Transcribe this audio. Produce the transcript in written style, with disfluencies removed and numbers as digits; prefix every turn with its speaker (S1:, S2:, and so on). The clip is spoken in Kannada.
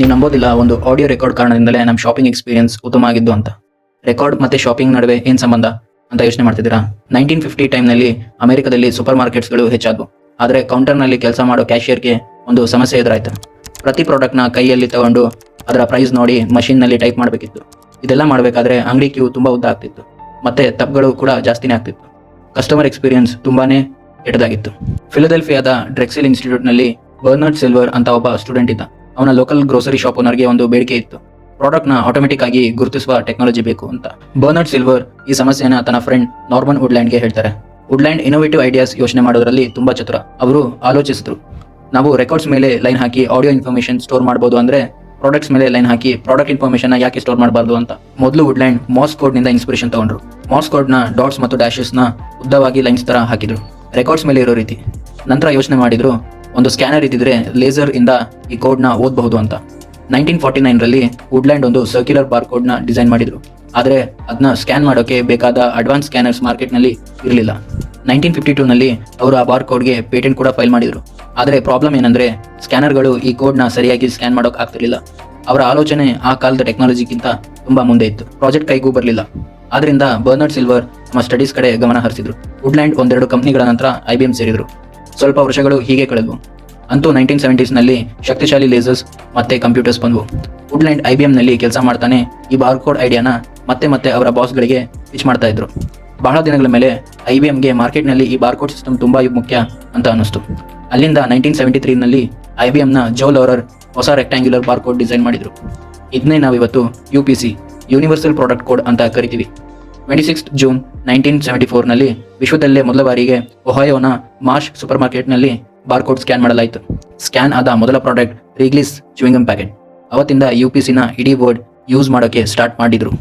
S1: ನೀವು ನಂಬೋದಿಲ್ಲ, ಒಂದು ಆಡಿಯೋ ರೆಕಾರ್ಡ್ ಕಾರಣದಿಂದಲೇ ನಮ್ಮ ಶಾಪಿಂಗ್ ಎಕ್ಸ್ಪೀರಿಯನ್ಸ್ ಉತ್ತಮ ಆಗಿದ್ದು ಅಂತ. ರೆಕಾರ್ಡ್ ಮತ್ತೆ ಶಾಪಿಂಗ್ ನಡುವೆ ಏನು ಸಂಬಂಧ ಅಂತ ಯೋಚನೆ ಮಾಡ್ತಿದ್ದೀರಾ? 1950 ಟೈಮ್ನಲ್ಲಿ ಅಮೆರಿಕದಲ್ಲಿ ಸೂಪರ್ ಮಾರ್ಕೆಟ್ಸ್ಗಳು ಹೆಚ್ಚಾದವು. ಆದರೆ ಕೌಂಟರ್ನಲ್ಲಿ ಕೆಲಸ ಮಾಡೋ ಕ್ಯಾಶಿಯರ್ಗೆ ಒಂದು ಸಮಸ್ಯೆ ಎದುರಾಯಿತು. ಪ್ರತಿ ಪ್ರಾಡಕ್ಟ್ನ ಕೈಯಲ್ಲಿ ತಗೊಂಡು ಅದರ ಪ್ರೈಸ್ ನೋಡಿ ಮಷಿನ್ನಲ್ಲಿ ಟೈಪ್ ಮಾಡಬೇಕಿತ್ತು. ಇದೆಲ್ಲ ಮಾಡಬೇಕಾದ್ರೆ ಅಂಗಡಿ ಕ್ಯೂ ತುಂಬ ಉದ್ದ ಆಗ್ತಿತ್ತು, ಮತ್ತೆ ತಪ್ಪುಗಳು ಕೂಡ ಜಾಸ್ತಿನೇ ಆಗ್ತಿತ್ತು. ಕಸ್ಟಮರ್ ಎಕ್ಸ್ಪೀರಿಯನ್ಸ್ ತುಂಬಾನೇ ಕೆಟ್ಟದಾಗಿತ್ತು. ಫಿಲಡೆಲ್ಫಿಯಾದ ಡ್ರೆಕ್ಸಿಲ್ ಇನ್ಸ್ಟಿಟ್ಯೂಟ್ನಲ್ಲಿ ಬರ್ನಾರ್ಡ್ ಸಿಲ್ವರ್ ಅಂತ ಒಬ್ಬ ಸ್ಟೂಡೆಂಟ್ ಇದ್ದ. ಅವನ ಲೋಕಲ್ ಗ್ರೋಸರಿ ಶಾಪ್ ಓನರ್ಗೆ ಒಂದು ಬೇಡಿಕೆ ಇತ್ತು, ಪ್ರಾಡಕ್ಟ್ನ ಆಟೋಮೆಟಿಕ್ ಆಗಿ ಗುರುತಿಸುವ ಟೆಕ್ನಾಲಜಿ ಬೇಕು ಅಂತ. ಬರ್ನಾರ್ಡ್ ಸಿಲ್ವರ್ ಈ ಸಮಸ್ಯೆನ ತನ್ನ ಫ್ರೆಂಡ್ ನಾರ್ಮನ್ ವುಡ್ಲ್ಯಾಂಡ್ಗೆ ಹೇಳ್ತಾರೆ. ವುಡ್ಲ್ಯಾಂಡ್ ಇನೋವೇಟಿವ್ ಐಡಿಯಾಸ್ ಯೋಚನೆ ಮಾಡೋದ್ರಲ್ಲಿ ತುಂಬಾ ಚತುರ. ಅವರು ಆಲೋಚಿಸಿದ್ರು, ನಾವು ರೆಕಾರ್ಡ್ಸ್ ಮೇಲೆ ಲೈನ್ ಹಾಕಿ ಆಡಿಯೋ ಇನ್ಫಾರ್ಮೇಶನ್ ಸ್ಟೋರ್ ಮಾಡಬಹುದು, ಅಂದ್ರೆ ಪ್ರಾಡಕ್ಟ್ಸ್ ಮೇಲೆ ಲೈನ್ ಹಾಕಿ ಪ್ರಾಡಕ್ಟ್ ಇನ್ಫಾರ್ಮೇಶನ್ ಯಾಕೆ ಸ್ಟೋರ್ ಮಾಡಬಾರ್ದು ಅಂತ. ಮೊದಲು ವುಡ್ಲ್ಯಾಂಡ್ ಮಾರ್ಸ್ ಕೋಡ್ ನಿಂದ ಇನ್ಸ್ಪಿರೇಷನ್ ತಗೊಂಡ್ರು. ಮಾರ್ಸ್ ಕೋಡ್ ನ ಡಾಟ್ಸ್ ಮತ್ತು ಡ್ಯಾಶಸ್ ನ ಉದ್ದವಾಗಿ ಲೈನ್ಸ್ ತರ ಹಾಕಿದ್ರು, ರೆಕಾರ್ಡ್ಸ್ ಮೇಲೆ ಇರೋ ರೀತಿ. ನಂತರ ಯೋಚನೆ ಮಾಡಿದ್ರು, ಒಂದು ಸ್ಕ್ಯಾನರ್ ಇದ್ದಿದ್ರೆ ಲೇಸರ್ ಇಂದ ಈ ಕೋಡ್ ನ ಓದಬಹುದು ಅಂತ. 1949ರಲ್ಲಿ ವುಡ್ಲ್ಯಾಂಡ್ ಒಂದು ಸರ್ಕ್ಯುಲರ್ ಬಾರ್ ಕೋಡ್ ನ ಡಿಸೈನ್ ಮಾಡಿದ್ರು. ಆದರೆ ಅದನ್ನ ಸ್ಕ್ಯಾನ್ ಮಾಡೋಕೆ ಬೇಕಾದ ಅಡ್ವಾನ್ಸ್ ಸ್ಕ್ಯಾನರ್ಸ್ ಮಾರ್ಕೆಟ್ ನಲ್ಲಿ ಇರಲಿಲ್ಲ. 1952ನಲ್ಲಿ ಅವರು ಆ ಬಾರ್ ಕೋಡ್ಗೆ ಪೇಟೆಂಟ್ ಕೂಡ ಫೈಲ್ ಮಾಡಿದ್ರು. ಆದರೆ ಪ್ರಾಬ್ಲಮ್ ಏನಂದ್ರೆ, ಸ್ಕ್ಯಾನರ್ಗಳು ಈ ಕೋಡ್ ನ ಸರಿಯಾಗಿ ಸ್ಕ್ಯಾನ್ ಮಾಡೋಕೆ ಆಗ್ತಿರ್ಲಿಲ್ಲ. ಅವರ ಆಲೋಚನೆ ಆ ಕಾಲದ ಟೆಕ್ನಾಲಜಿಗಿಂತ ತುಂಬಾ ಮುಂದೆ ಇತ್ತು. ಪ್ರಾಜೆಕ್ಟ್ ಕೈಗೂ ಬರಲಿಲ್ಲ. ಆದ್ರಿಂದ ಬರ್ನಾರ್ಡ್ ಸಿಲ್ವರ್ ತಮ್ಮ ಸ್ಟಡೀಸ್ ಕಡೆ ಗಮನ ಹರಿಸಿದ್ರು. ವುಡ್ಲ್ಯಾಂಡ್ ಒಂದೆರಡು ಕಂಪನಿಗಳ ನಂತರ IBM ಸೇರಿದ್ರು. ಸ್ವಲ್ಪ ವರ್ಷಗಳು ಹೀಗೆ ಕಳೆದವು. ಅಂತೂ 1970ಸ್ನಲ್ಲಿ ಶಕ್ತಿಶಾಲಿ ಲೇಸರ್ಸ್ ಮತ್ತೆ ಕಂಪ್ಯೂಟರ್ಸ್ ಬಂದವು. ವುಡ್ಲ್ಯಾಂಡ್ IBMನಲ್ಲಿ ಕೆಲಸ ಮಾಡ್ತಾನೆ ಈ ಬಾರ್ಕೋಡ್ ಐಡಿಯಾನ ಮತ್ತೆ ಅವರ ಬಾಸ್ಗಳಿಗೆ ಪಿಚ್ ಮಾಡ್ತಾ ಇದ್ರು. ಬಹಳ ದಿನಗಳ ಮೇಲೆ IBMಗೆ ಮಾರ್ಕೆಟ್ನಲ್ಲಿ ಈ ಬಾರ್ಕೋಡ್ ಸಿಸ್ಟಮ್ ತುಂಬಾ ಮುಖ್ಯ ಅಂತ ಅನ್ನಿಸ್ತು. ಅಲ್ಲಿಂದ 1973ನಲ್ಲಿ IBMನ ಜೋ ಲೋರರ್ ಹೊಸ ರೆಕ್ಟ್ಯಾಂಗ್ಯುಲರ್ ಬಾರ್ಕೋಡ್ ಡಿಸೈನ್ ಮಾಡಿದ್ರು. ಇದನ್ನೇ ನಾವಿವತ್ತು UPC, ಯೂನಿವರ್ಸಲ್ ಪ್ರಾಡಕ್ಟ್ ಕೋಡ್ ಅಂತ ಕರಿತೀವಿ. 26 ಜೂನ್ 1974ನಲ್ಲಿ ವಿಶ್ವದಲ್ಲೇ ಮೊದಲ ಬಾರಿಗೆ ಒಹಾಯೋನ ಮಾರ್ಷ್ ಸೂಪರ್ ಮಾರ್ಕೆಟ್ನಲ್ಲಿ ಬಾರ್ಕೋಡ್ ಸ್ಕ್ಯಾನ್ ಮಾಡಲಾಯಿತು. ಸ್ಕ್ಯಾನ್ ಆದ ಮೊದಲ ಪ್ರಾಡಕ್ಟ್ ರೀಗ್ಲಿಸ್ ಚ್ಯೂಯಿಂಗಮ್ ಪ್ಯಾಕೆಟ್. ಅವತ್ತಿಂದ UPCನ ಇಡೀ ವರ್ಡ್ ಯೂಸ್ ಮಾಡೋಕೆ ಸ್ಟಾರ್ಟ್ ಮಾಡಿದ್ರು.